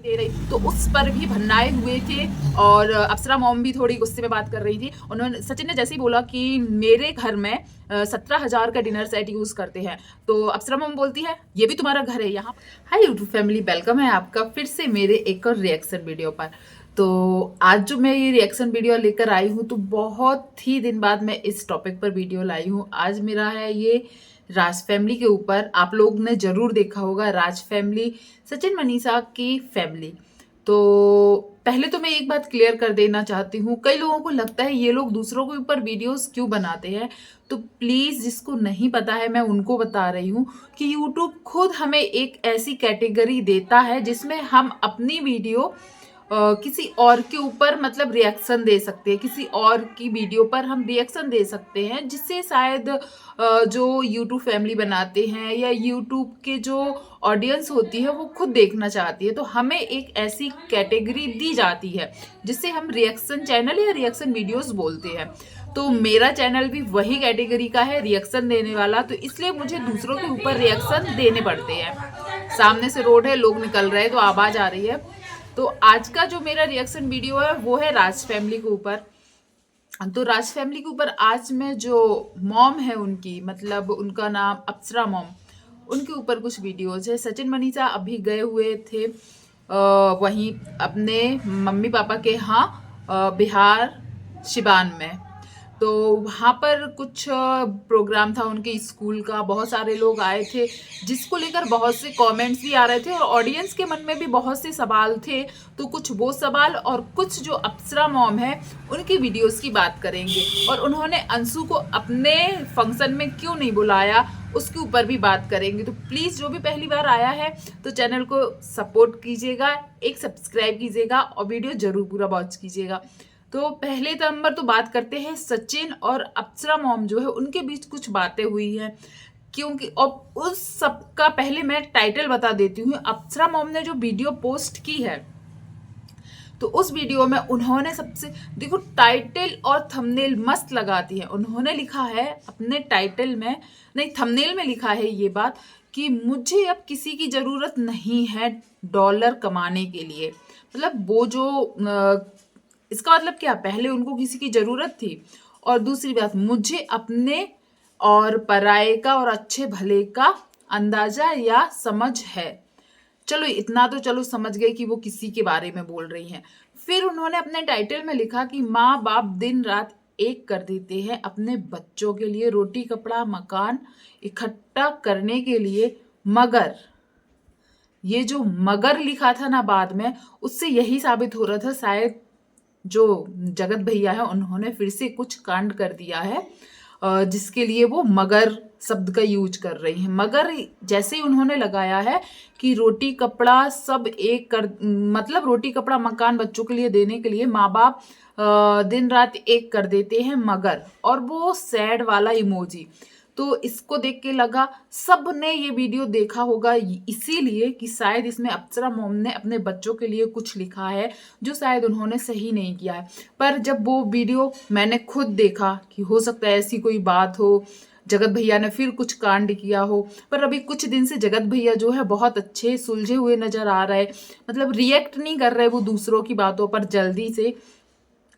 दे रही थी, तो उस पर भी भन्नाए हुए थे और अप्सरा मॉम भी थोड़ी गुस्से में बात कर रही थी। उन्होंने सचिन ने जैसे ही बोला कि मेरे घर में 17,000 का डिनर सेट यूज करते हैं, तो अप्सरा मॉम बोलती है ये भी तुम्हारा घर है यहाँ। हाय यूट्यूब फैमिली, वेलकम है आपका फिर से मेरे एक और रिएक्शन वीडियो पर। तो आज जो मैं ये रिएक्शन वीडियो लेकर आई हूँ, तो बहुत ही दिन बाद मैं इस टॉपिक पर वीडियो लाई हूँ। आज मेरा है ये राज फैमिली के ऊपर। आप लोग ने जरूर देखा होगा राज फैमिली, सचिन मनीषा की फैमिली। तो पहले तो मैं एक बात क्लियर कर देना चाहती हूँ, कई लोगों को लगता है ये लोग दूसरों के ऊपर वीडियोस क्यों बनाते हैं। तो प्लीज जिसको नहीं पता है मैं उनको बता रही हूँ कि यूट्यूब खुद हमें एक ऐसी कैटेगरी देता है जिसमें हम अपनी वीडियो किसी और के ऊपर मतलब रिएक्शन दे सकते हैं, किसी और की वीडियो पर हम रिएक्शन दे सकते हैं, जिससे शायद जो यूट्यूब फैमिली बनाते हैं या यूट्यूब के जो ऑडियंस होती है वो खुद देखना चाहती है। तो हमें एक ऐसी कैटेगरी दी जाती है जिससे हम रिएक्शन चैनल या रिएक्शन वीडियोस बोलते हैं। तो मेरा चैनल भी वही कैटेगरी का है, रिएक्शन देने वाला, तो इसलिए मुझे दूसरों के ऊपर रिएक्शन देने पड़ते हैं। सामने से रोड है, लोग निकल रहे हैं तो आवाज आ रही है। तो आज का जो मेरा रिएक्शन वीडियो है वो है राज फैमिली के ऊपर। तो राज फैमिली के ऊपर आज में जो मॉम है उनकी, मतलब उनका नाम अप्सरा मॉम, उनके ऊपर कुछ वीडियोज है। सचिन मनीषा अभी गए हुए थे वहीं अपने मम्मी पापा के यहाँ बिहार शिबान में। तो वहाँ पर कुछ प्रोग्राम था उनके स्कूल का, बहुत सारे लोग आए थे जिसको लेकर बहुत से कमेंट्स भी आ रहे थे और ऑडियंस के मन में भी बहुत से सवाल थे। तो कुछ वो सवाल और कुछ जो अप्सरा मॉम है उनकी वीडियोस की बात करेंगे, और उन्होंने अंशु को अपने फंक्शन में क्यों नहीं बुलाया उसके ऊपर भी बात करेंगे। तो प्लीज़ जो भी पहली बार आया है तो चैनल को सपोर्ट कीजिएगा, एक सब्सक्राइब कीजिएगा और वीडियो जरूर पूरा वॉच कीजिएगा। तो पहले नंबर तो बात करते हैं सचिन और अप्सरा मॉम जो है उनके बीच कुछ बातें हुई हैं, क्योंकि अब उस सब का पहले मैं टाइटल बता देती हूँ। अप्सरा मॉम ने जो वीडियो पोस्ट की है तो उस वीडियो में उन्होंने सबसे, देखो टाइटल और थंबनेल मस्त लगाती है। उन्होंने लिखा है अपने टाइटल में, नहीं थंबनेल में लिखा है ये बात कि मुझे अब किसी की जरूरत नहीं है डॉलर कमाने के लिए। मतलब वो जो इसका मतलब क्या, पहले उनको किसी की जरूरत थी, और दूसरी बात मुझे अपने और पराये का और अच्छे भले का अंदाजा या समझ है। चलो इतना तो चलो समझ गए कि वो किसी के बारे में बोल रही हैं। फिर उन्होंने अपने टाइटल में लिखा कि माँ बाप दिन रात एक कर देते हैं अपने बच्चों के लिए, रोटी कपड़ा मकान इकट्ठा करने के लिए, मगर ये जो मगर लिखा था ना बाद में, उससे यही साबित हो रहा था शायद जो जगत भैया है उन्होंने फिर से कुछ कांड कर दिया है जिसके लिए वो मगर शब्द का यूज कर रही हैं। मगर जैसे ही उन्होंने लगाया है कि रोटी कपड़ा सब एक कर, मतलब रोटी कपड़ा मकान बच्चों के लिए देने के लिए माँ बाप दिन रात एक कर देते हैं, मगर और वो सैड वाला इमोजी। तो इसको देख के लगा सब ने ये वीडियो देखा होगा इसीलिए कि शायद इसमें अप्सरा मॉम ने अपने बच्चों के लिए कुछ लिखा है जो शायद उन्होंने सही नहीं किया है। पर जब वो वीडियो मैंने खुद देखा कि हो सकता है ऐसी कोई बात हो, जगत भैया ने फिर कुछ कांड किया हो। पर अभी कुछ दिन से जगत भैया जो है बहुत अच्छे सुलझे हुए नजर आ रहे, मतलब रिएक्ट नहीं कर रहे वो दूसरों की बातों पर जल्दी से।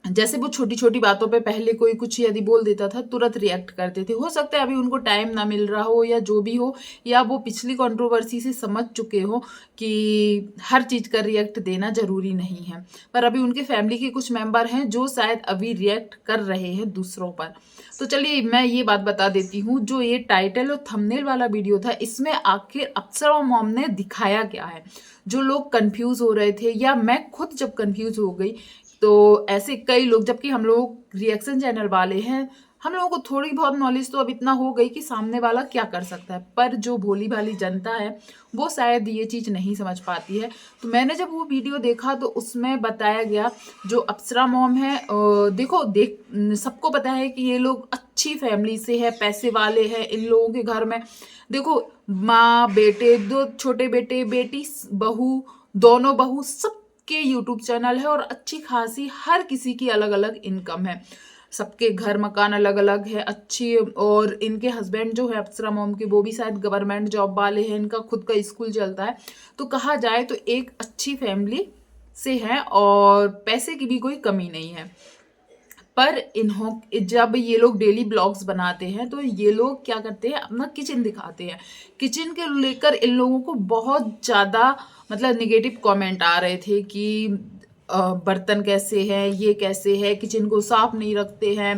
जैसे वो छोटी छोटी बातों पे पहले कोई कुछ यदि बोल देता था तुरंत रिएक्ट करते थे। हो सकता है अभी उनको टाइम ना मिल रहा हो या जो भी हो, या वो पिछली कंट्रोवर्सी से समझ चुके हो कि हर चीज़ का रिएक्ट देना जरूरी नहीं है। पर अभी उनके फैमिली के कुछ मेंबर हैं जो शायद अभी रिएक्ट कर रहे हैं दूसरों पर। तो चलिए मैं ये बात बता देती हूँ, जो ये टाइटल और थंबनेल वाला वीडियो था इसमें आखिर अप्सरा मॉम ने दिखाया क्या है। जो लोग कंफ्यूज हो रहे थे या मैं खुद जब कंफ्यूज हो गई, तो ऐसे कई लोग, जबकि हम लोग रिएक्शन चैनल वाले हैं, हम लोगों को थोड़ी बहुत नॉलेज तो अब इतना हो गई कि सामने वाला क्या कर सकता है, पर जो भोली भाली जनता है वो शायद ये चीज़ नहीं समझ पाती है। तो मैंने जब वो वीडियो देखा तो उसमें बताया गया जो अप्सरा मॉम है, देखो सबको पता है कि ये लोग अच्छी फैमिली से है, पैसे वाले हैं। इन लोगों के घर में देखो माँ बेटे, दो छोटे बेटे बेटी, बहू, दोनों बहू, सब के यूट्यूब चैनल है और अच्छी खासी हर किसी की अलग अलग इनकम है। सबके घर मकान अलग अलग है अच्छी, और इनके हस्बैंड जो है अप्सरा मॉम के, वो भी शायद गवर्नमेंट जॉब वाले हैं, इनका खुद का स्कूल चलता है। तो कहा जाए तो एक अच्छी फैमिली से है और पैसे की भी कोई कमी नहीं है। पर इन्हों जब ये लोग डेली ब्लॉग्स बनाते हैं तो ये लोग क्या करते हैं, अपना किचन दिखाते हैं। किचन के लेकर इन लोगों को बहुत ज़्यादा मतलब निगेटिव कमेंट आ रहे थे कि बर्तन कैसे हैं, ये कैसे है, किचन को साफ नहीं रखते हैं।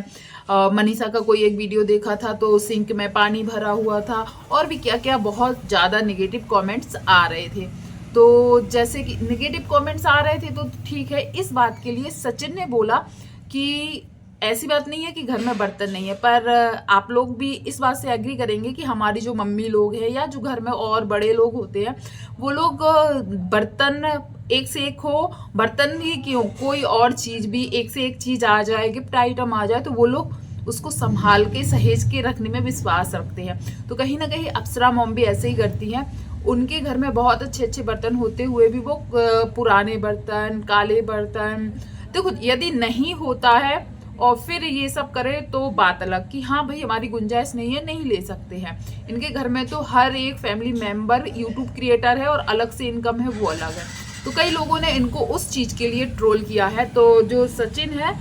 मनीषा का कोई एक वीडियो देखा था तो सिंक में पानी भरा हुआ था, और भी क्या क्या बहुत ज़्यादा निगेटिव कमेंट्स आ रहे थे। तो जैसे कि निगेटिव कमेंट्स आ रहे थे तो ठीक है, इस बात के लिए सचिन ने बोला कि ऐसी बात नहीं है कि घर में बर्तन नहीं है, पर आप लोग भी इस बात से एग्री करेंगे कि हमारी जो मम्मी लोग हैं या जो घर में और बड़े लोग होते हैं, वो लोग बर्तन एक से एक हो, बर्तन ही क्यों, कोई और चीज़ भी एक से एक चीज़ आ जाए, गिफ्ट आइटम आ जाए, तो वो लोग उसको संभाल के सहेज के रखने में विश्वास रखते हैं। तो कहीं ना कहीं अप्सरा मॉम भी ऐसे ही करती हैं। उनके घर में बहुत अच्छे अच्छे बर्तन होते हुए भी वो पुराने बर्तन, काले बर्तन, देखो यदि नहीं होता है और फिर ये सब करे तो बात अलग कि हाँ भाई हमारी गुंजाइश नहीं है, नहीं ले सकते हैं। इनके घर में तो हर एक फैमिली मेंबर यूट्यूब क्रिएटर है और अलग से इनकम है वो अलग है। तो कई लोगों ने इनको उस चीज़ के लिए ट्रोल किया है। तो जो सचिन है,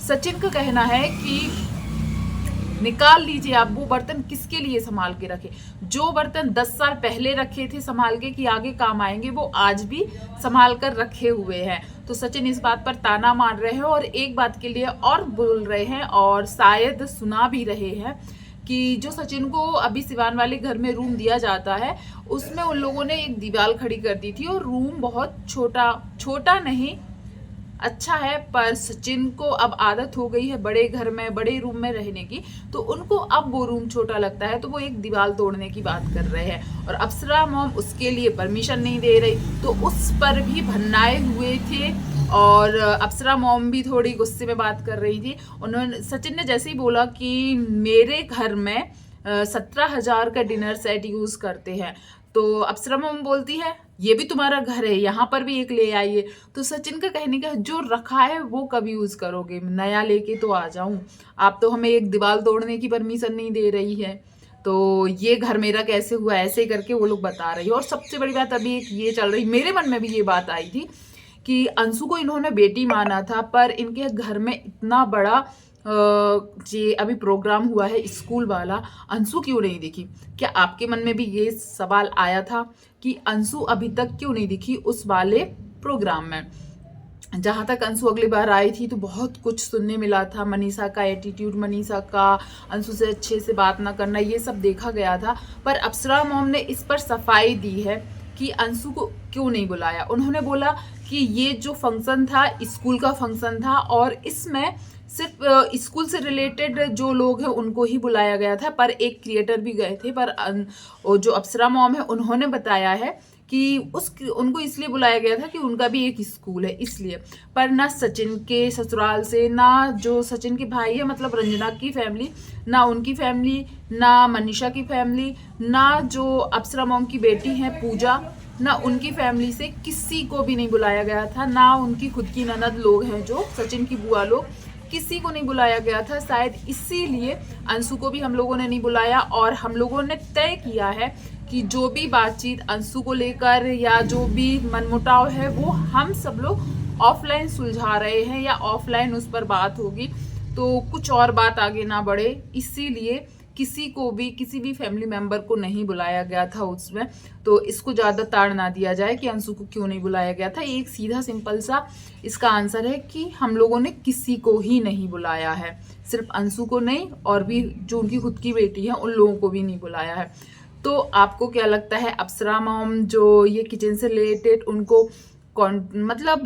सचिन का कहना है कि निकाल लीजिए आप, वो बर्तन किसके लिए संभाल के रखे। जो बर्तन 10 साल पहले रखे थे संभाल के कि आगे काम आएंगे, वो आज भी संभाल कर रखे हुए हैं। तो सचिन इस बात पर ताना मार रहे हैं और एक बात के लिए और बोल रहे हैं, और शायद सुना भी रहे हैं कि जो सचिन को अभी सिवान वाले घर में रूम दिया जाता है, उसमें उन लोगों ने एक दीवार खड़ी कर दी थी और रूम बहुत छोटा, छोटा नहीं अच्छा है, पर सचिन को अब आदत हो गई है बड़े घर में, बड़े रूम में रहने की, तो उनको अब वो रूम छोटा लगता है, तो वो एक दीवार तोड़ने की बात कर रहे हैं। और अप्सरा मॉम उसके लिए परमिशन नहीं दे रही, तो उस पर भी भन्नाए हुए थे और अप्सरा मॉम भी थोड़ी गुस्से में बात कर रही थी। उन्होंने, सचिन ने जैसे ही बोला कि मेरे घर में 17,000 का डिनर सेट यूज़ करते हैं, तो अप्सरा मॉम बोलती है ये भी तुम्हारा घर है, यहाँ पर भी एक ले आइए। तो सचिन का कहने का जो रखा है वो कब यूज़ करोगे, नया लेके तो आ जाऊं, आप तो हमें एक दीवार तोड़ने की परमिशन नहीं दे रही है, तो ये घर मेरा कैसे हुआ, ऐसे करके वो लोग बता रही है। और सबसे बड़ी बात अभी एक ये चल रही, मेरे मन में भी ये बात आई थी कि अंशु को इन्होंने बेटी माना था, पर इनके घर में इतना बड़ा ये अभी प्रोग्राम हुआ है स्कूल वाला, अंशु क्यों नहीं दिखी। क्या आपके मन में भी ये सवाल आया था कि अंशु अभी तक क्यों नहीं दिखी उस वाले प्रोग्राम में। जहाँ तक अंशु अगली बार आई थी तो बहुत कुछ सुनने मिला था, मनीषा का एटीट्यूड, मनीषा का अंशु से अच्छे से बात ना करना, ये सब देखा गया था। पर अप्सरा मॉम ने इस पर सफाई दी है कि अंशु को क्यों नहीं बुलाया। उन्होंने बोला कि ये जो फंक्शन था स्कूल का फंक्शन था और इसमें सिर्फ स्कूल से रिलेटेड जो लोग हैं उनको ही बुलाया गया था, पर एक क्रिएटर भी गए थे। पर जो अप्सरा मॉम है उन्होंने बताया है कि उनको इसलिए बुलाया गया था कि उनका भी एक स्कूल है इसलिए। पर ना सचिन के ससुराल से, ना जो सचिन के भाई है मतलब रंजना की फैमिली, ना उनकी फैमिली, ना मनीषा की फैमिली, ना जो अप्सरा मॉम की बेटी है पूजा, ना उनकी फैमिली से किसी को भी नहीं बुलाया गया था। ना उनकी खुद की ननद लोग हैं जो सचिन की बुआ लोग, किसी को नहीं बुलाया गया था। शायद इसीलिए अंशु को भी हम लोगों ने नहीं बुलाया। और हम लोगों ने तय किया है कि जो भी बातचीत अंशु को लेकर या जो भी मनमुटाव है वो हम सब लोग ऑफलाइन सुलझा रहे हैं या ऑफलाइन उस पर बात होगी, तो कुछ और बात आगे ना बढ़े, इसीलिए किसी को भी, किसी भी फैमिली मेंबर को नहीं बुलाया गया था उसमें। तो इसको ज़्यादा ताड़ ना दिया जाए कि अंशु को क्यों नहीं बुलाया गया था। एक सीधा सिंपल सा इसका आंसर है कि हम लोगों ने किसी को ही नहीं बुलाया है, सिर्फ अंशु को नहीं और भी जो उनकी खुद की बेटी है उन लोगों को भी नहीं बुलाया है। तो आपको क्या लगता है, अप्सरा मॉम जो ये किचन से रिलेटेड उनको मतलब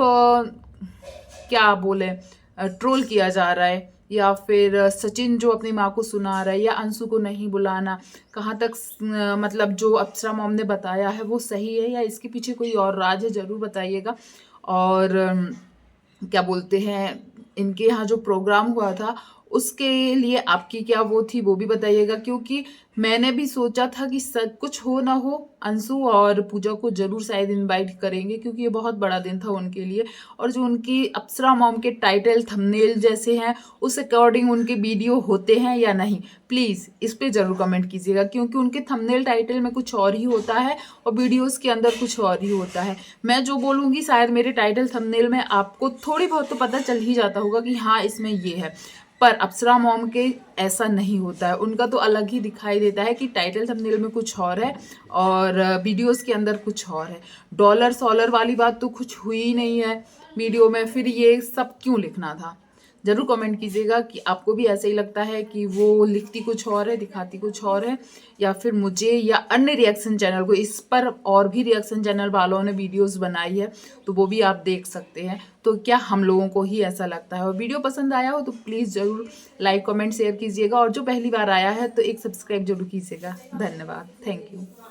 क्या बोले, ट्रोल किया जा रहा है, या फिर सचिन जो अपनी माँ को सुना रहा है, या अंशु को नहीं बुलाना, कहाँ तक मतलब जो अप्सरा मॉम ने बताया है वो सही है या इसके पीछे कोई और राज है, ज़रूर बताइएगा। और क्या बोलते हैं, इनके यहाँ जो प्रोग्राम हुआ था उसके लिए आपकी क्या वो थी वो भी बताइएगा, क्योंकि मैंने भी सोचा था कि सब कुछ हो ना हो अंशु और पूजा को जरूर शायद इनवाइट करेंगे, क्योंकि ये बहुत बड़ा दिन था उनके लिए। और जो उनकी अप्सरा मॉम के टाइटल थंबनेल जैसे हैं उस अकॉर्डिंग उनके वीडियो होते हैं या नहीं, प्लीज़ इस पे ज़रूर कमेंट कीजिएगा, क्योंकि उनके थंबनेल टाइटल में कुछ और ही होता है और वीडियोस के अंदर कुछ और ही होता है। मैं जो बोलूँगी शायद मेरे टाइटल थंबनेल में आपको थोड़ी बहुत तो पता चल ही जाता होगा कि हाँ इसमें ये है, पर अप्सरा मॉम के ऐसा नहीं होता है। उनका तो अलग ही दिखाई देता है कि टाइटल थंबनेल में कुछ और है और वीडियोस के अंदर कुछ और है। डॉलर सॉलर वाली बात तो कुछ हुई ही नहीं है वीडियो में, फिर ये सब क्यों लिखना था? ज़रूर कमेंट कीजिएगा कि आपको भी ऐसे ही लगता है कि वो लिखती कुछ और है दिखाती कुछ और है, या फिर मुझे या अन्य रिएक्शन चैनल को, इस पर और भी रिएक्शन चैनल वालों ने वीडियोस बनाई है तो वो भी आप देख सकते हैं, तो क्या हम लोगों को ही ऐसा लगता है? और वीडियो पसंद आया हो तो प्लीज़ ज़रूर लाइक कमेंट शेयर कीजिएगा, और जो पहली बार आया है तो एक सब्सक्राइब जरूर कीजिएगा। धन्यवाद, थैंक यू।